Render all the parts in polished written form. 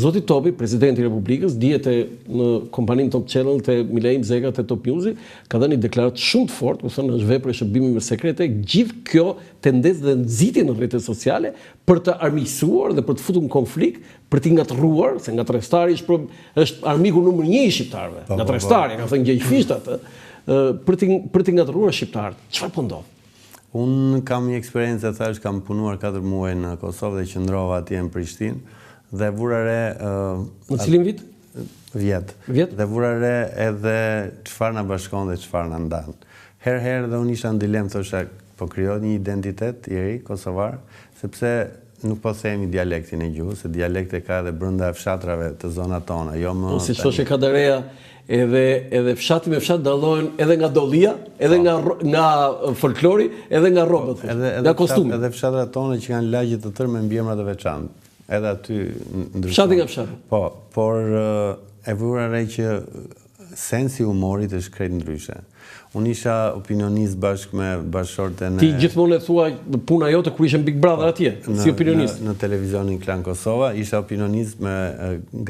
Zoti Topi, presidenti i Republikës, dihet në kompaninë Top Channel të Milaim Zeka të Top News, ka dhënë një deklaratë shumë të fortë, ku thonë është vepër e shërbimit me sekrete, gjithë kjo tendencë dhe nxitje në rrjetet sociale për të armiqësuar dhe për të futur në konflikt, për t'i ngatërruar, se ngatrestari është armiku numër 1 i shqiptarëve. Ngatrestari, ka thënë Gjejfisht atë, për t'i ngatërruar shqiptarët. Çfarë po ndodh? Unë kam një eksperiencë, thash, kam punuar 4 muaj në Kosovë dhe qëndrova atje në Prishtinë. Dhe vura re... Në cilin vit? Vjet. Dhe vura re edhe çfarë na bashkon dhe çfarë na ndan. Herë dhe unë isha në dilemë, thosha, po krijohet një identitet i ri kosovar, sepse nuk po themi dialektin e gjuhës, se dialekte ka edhe brenda fshatrave të zonat tona. Jo më... Si thoshe Kadareja, edhe fshati me fshat dallohen edhe nga dollia, edhe nga folklori, edhe nga rrobat, nga kostumi. Edhe fshatrat tona që kanë lagje të tërë me mbiemra të veçantë. Edhe aty ndryshon. Fshati nga fshati. Po, por e vura re që sensi humorit është krejt ndryshe. Unë isha opinionist bashkë me bashkëshorten e... Ti gjithmonë e thua puna jote kur ishe në Big Brother atje, si opinionist. Në televizionin Klan Kosova, isha opinionist me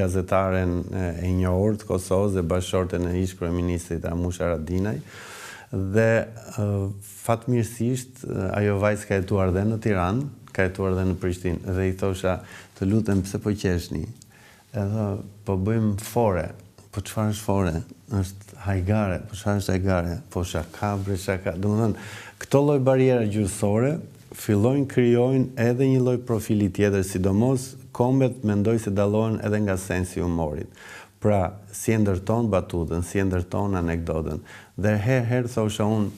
gazetaren e njohur të Kosovës dhe bashkëshorten e ish kryeministrit Ramush Haradinaj. Dhe fatmirësisht ajo vajzë ka jetuar dhe në Tiranë, ka jetuar dhe në Prishtinë, dhe i thosha, të lutem pse po qeshni, edhe po bëjmë fore, po çfarë është fore? Është hajgare, po çfarë është hajgare? Po shaka, bre shaka. Domethënë, këto lloj barriera gjysore fillojnë krijojnë edhe një lloj profili tjetër, sidomos kombet mendoj se dallohen edhe nga sensi i humorit. Pra, si e ndërton batutën, si e ndërton anekdotën. Dhe herë thosha unë,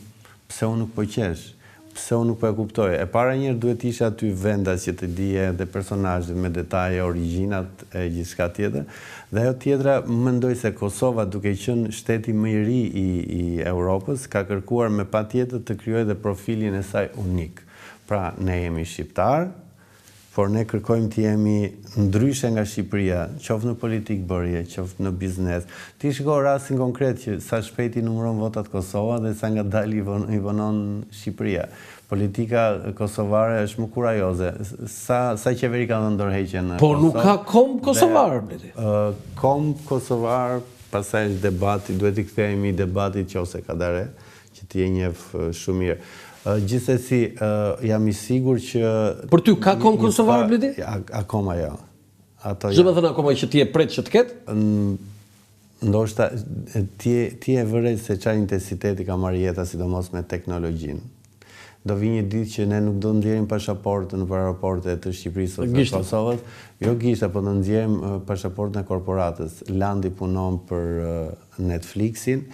pse unë nuk po qesh? Pse unë nuk po e kuptoj. E para njerë duhet isha aty vendas që të dije dhe personazhet me detaje, origjinat e gjithçka tjetër. Dhe ajo tjetra, mendoj se Kosova, duke qenë shteti më i ri i Europës, ka kërkuar me patjetër të krijojë dhe profilin e saj unik. Pra, ne jemi shqiptar, por ne kërkojmë të jemi ndryshe nga Shqipëria, qoftë në politikë bërje, qoftë në biznes. Ti shiko rastin konkret që sa shpejt i numëron votat Kosova dhe sa ngadalë i vonon Shqipëria. Politika kosovare është më kurajoze. Sa qeveri ka dhënë ndërheqje në Kosovë? Por nuk ka kom kosovar, bleti. Kom kosovar, pastaj është debati, duhet i kthehemi debatit qose Kadare, që ti e njeh shumë mirë. Gjithsesi, jam i sigur që... Për ty, ka kom kosovar, bleti? Akoma jo. Çdo më thënë akoma që ti e pret që të ketë? Ndoshta, ti e vërej se çfarë intensiteti ka marrë jeta, sidomos me teknologjinë. Do vi një ditë që ne nuk do nxjerrim pasaportën në aeroportet të Shqipërisë ose të Kosovës. Jo gishta, po do nxjerrim pasaportën e korporatës. Landi punon për Netflixin,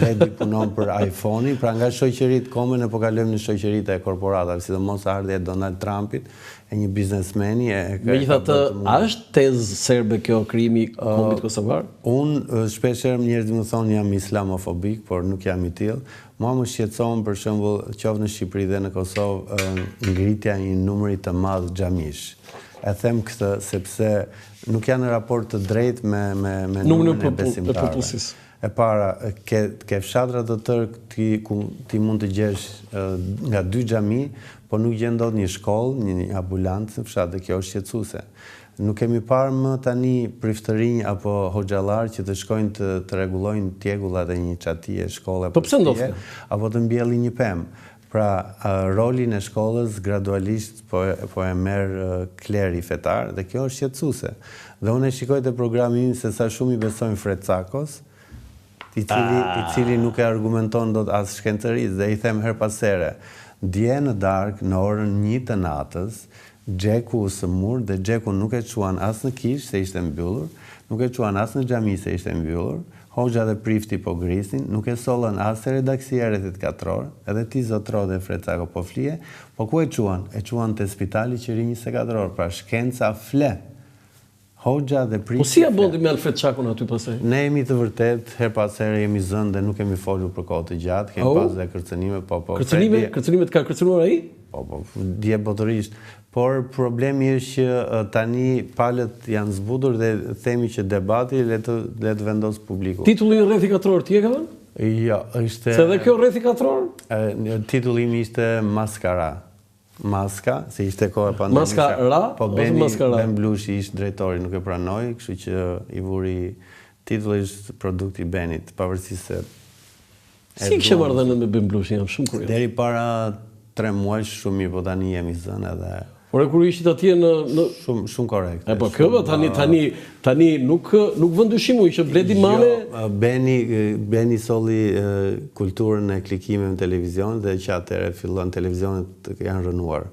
Ledi punon për iPhone-in, pra nga shoqëritë kombën e po kalojmë në shoqëritë e korporatave, sidomos ardhja e Donald Trumpit, e një biznesmeni. Megjithatë, a është tezë serbe kjo krijimi i kombit kosovar? Unë shpeshherë njerëzit më thonë jam islamofobik, por nuk jam i tillë. Mua më shqetëson për shembull qoftë në Shqipëri dhe në Kosovë ngritja një numri të madh xhamish. E them këtë sepse nuk janë raport të drejtë me numrin e besimtarëve. E para, ke fshatra të tërë ku ti mund të gjesh nga 2 xhami, po nuk gjen dot një shkollë, një ambulancë në fshat, dhe kjo është shqetësuese. Nuk kemi parë më tani priftërinj apo hoxhallar që të shkojnë të rregullojnë tjegullat e një çatie shkolle apo shtëpie, apo të mbjellin një pemë. Pra, rolin e shkollës gradualisht po e merr kleri fetar dhe kjo është shqetësuese. Dhe unë e shikoj te programi im se sa shumë i besojnë Fred Sakos, i cili nuk e argumenton dot as shkencërisë, dhe i them her pas here, dje në darkë në orën 1 të natës, Xheku u sëmur dhe Xheku nuk e quan as në kish se ishte mbyllur, nuk e quan as në xhami se ishte mbyllur, hoxha dhe prifti po grisin, nuk e sollën as te redaksia rreth katror, edhe ti zotro dhe Frecako po flije, po ku e quan? E quan te spitali që ri 24 orë, pra shkenca fle. Hoxha dhe prifti. Po si ja bondi me Alfred Çakun aty pastaj? Ne jemi të vërtet, her pas here jemi zënë dhe nuk kemi folur për kohë të gjatë, kemi pas dhe kërcënime, po. Kërcënimet ka kërcënuar ai? Po, dje botërisht. Por problemi është që tani palët janë zbutur dhe themi që debati le të vendos publiku. Titulli rrethi katror ti e ka dhënë? Jo, ishte... Se dhe kjo rrethi katror? Titulli im ishte Maskara. Maska, se ishte koha pandemisë. Maska Ra? Po Ben Blushi ishte drejtori, nuk e pranoi, kështu që i vuri titulli ishte produkti i Benit, pavarësisht se si kishe marrëdhënien me Ben Blushin, jam shumë kurioz. Deri para 3 muajsh shumë mirë, po tani jemi zënë edhe Ore kur ishit atje në shumë korrekt. Po kjo tani nuk vën dyshim që Bledi Mane Beni solli kulturën e klikimeve në televizion dhe që atëherë fillon televizionet janë rënuar.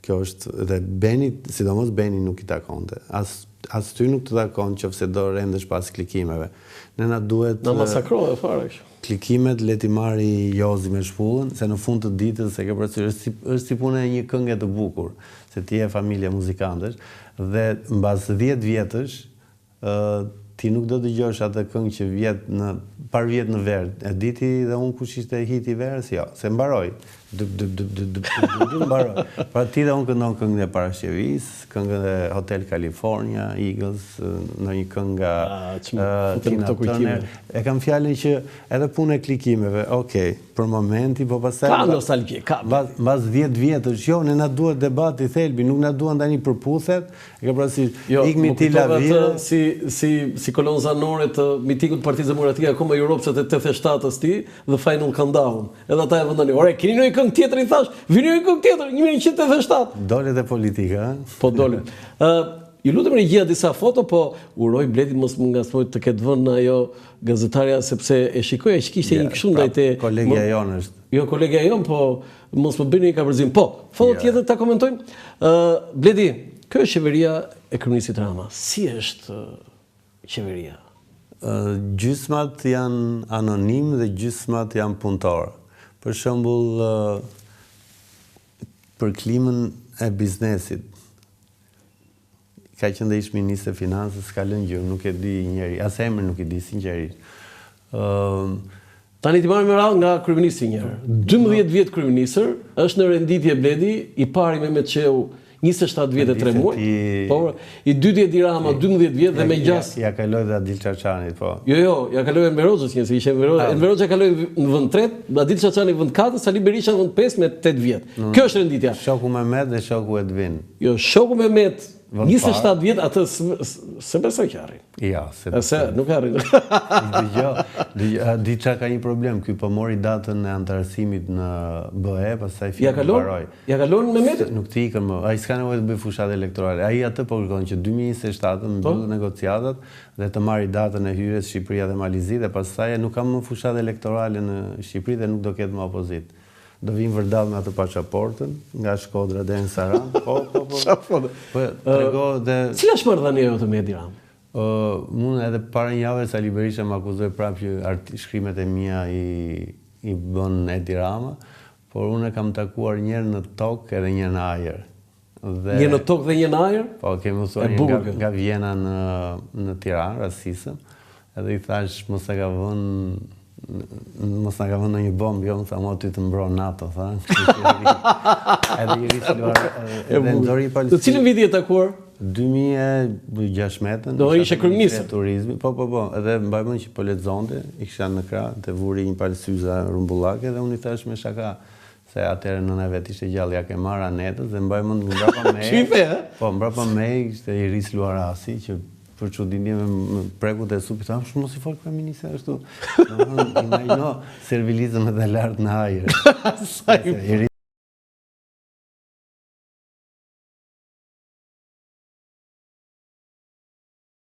Kjo është dhe Beni, sidomos Beni nuk i takonte. As ty nuk të takon nëse do rendesh pas klikimeve. Ne na duhet na masakrove fare kështu. Klikimet le ti marri Jozi me shpullën, se në fund të ditës se ke parasysh është si puna e një këngë të bukur, se ti je familje muzikantësh dhe mbas 10 vjetësh ti nuk do dëgjosh atë këngë që vjet në ver. E diti dhe unë kush ishte hiti i verës? Jo, se mbaroi. Mbaroi. Pra ti dhe unë këndon këngën e Parashqevis, këngën e Hotel California, Eagles, ndonjë këngë nga Tina Turner. E kam fjalën që edhe punë e klikimeve, okay, për momenti, po pastaj ka nostalgji, ka. Mbas 10 vjetësh, jo, ne na duhet debati i thelbi, nuk na duan tani përputhet. E ka parasysh ikmi ti lavira si kolon zanore të mitikut Partisë Demokratike akoma Europsat e 87-s ti dhe Final Countdown. Edhe ata e vendonin. Ore, keni një këngë tjetër i thash? Vini një këngë tjetër, 1987. Dole dhe politika, Po dole. Ju lutem regjia disa foto, po uroj Bledi mos më ngasmoj të ketë vënë ajo gazetarja sepse e shikoja që kishte një kështu ndaj te kolegja jonë është. Jo, kolegja jon, po mos më bëni një kapërzim. Po, foto tjetër ta komentojmë. Bledi, kjo është qeveria e kryeministit Rama. Si është qeveria? Gjysmat janë anonim dhe gjysmat janë punëtor. Për shembull, për klimën e biznesit, ka qenë dhe ish ministër finansës, ka lënë gjë, nuk e di njeri, as emrin nuk e di sinqerisht. Tani ti marrim me radhë nga kryeministri një herë. 12 vjet kryeministër, është në renditje Bledi, i pari Mehmet Çeu 27 vjet e 3 muaj. Po, i dytë Edi Rama 12 vjet dhe me gjas. Ja kaloi dhe Adil Çaçanit, po. Jo, ja kaloi Enver Hoxhës, se ishte Enver Hoxha kaloi në vend 3, Adil Çaçani vend 4, Sali Berisha vend 5 me 8 vjet. Kjo është renditja. Shoku Mehmet dhe shoku Edvin. Jo, shoku Mehmet 27 vjet, atë se besoj që arrin. Ja, se nuk arrin. Di çka ka një problem, ky po mori datën e antarësimit në BE, pastaj mbaroi. Ja kalon Mehmet? Nuk të ikën më. Ai s'ka nevojë të bëj fushat elektorale. Ai atë po kërkon që 2027 mbyll negociatat dhe të marrë datën e hyrjes Shqipëria dhe Malizi dhe pastaj nuk ka më fushat elektorale në Shqipëri dhe nuk do ketë më opozitë. Do vinë vërdall me atë pasaportën nga Shkodra deri në Saran. Po. Trego dhe cila është marrëdhënia jote me Edi Ramën? Unë edhe para një jave Sali Berisha më akuzoi prapë që shkrimet e mia i bën Edi Rama, por unë e kam takuar njërë në tokë edhe një në ajër. Një në tokë dhe një në ajër? Po, kemi usuar nga Vjena në Tiranë, rastisëm, edhe i thash mos na ka vënë në një bombë, jo, më tha mua ty të mbron NATO, tha. Edhe i risluar, edhe ndori Palestinë. Të cilën viti e takuar? 2016. Do ishe kryeminist turizmi. Po, edhe mbaj mend që po lexonte, i kisha në krah, të vuri një palë syza rumbullake dhe unë i thash me shaka se atëherë nëna vet ishte gjallë, ja ke marrë anetës dhe mbaj mend mbrapa me. Shife, Po, mbrapa me ishte i risluar rasti që për çuditë me prekut e supit, thash mos i fol kryeministri ashtu. Imagjino servilizëm edhe lart në ajër.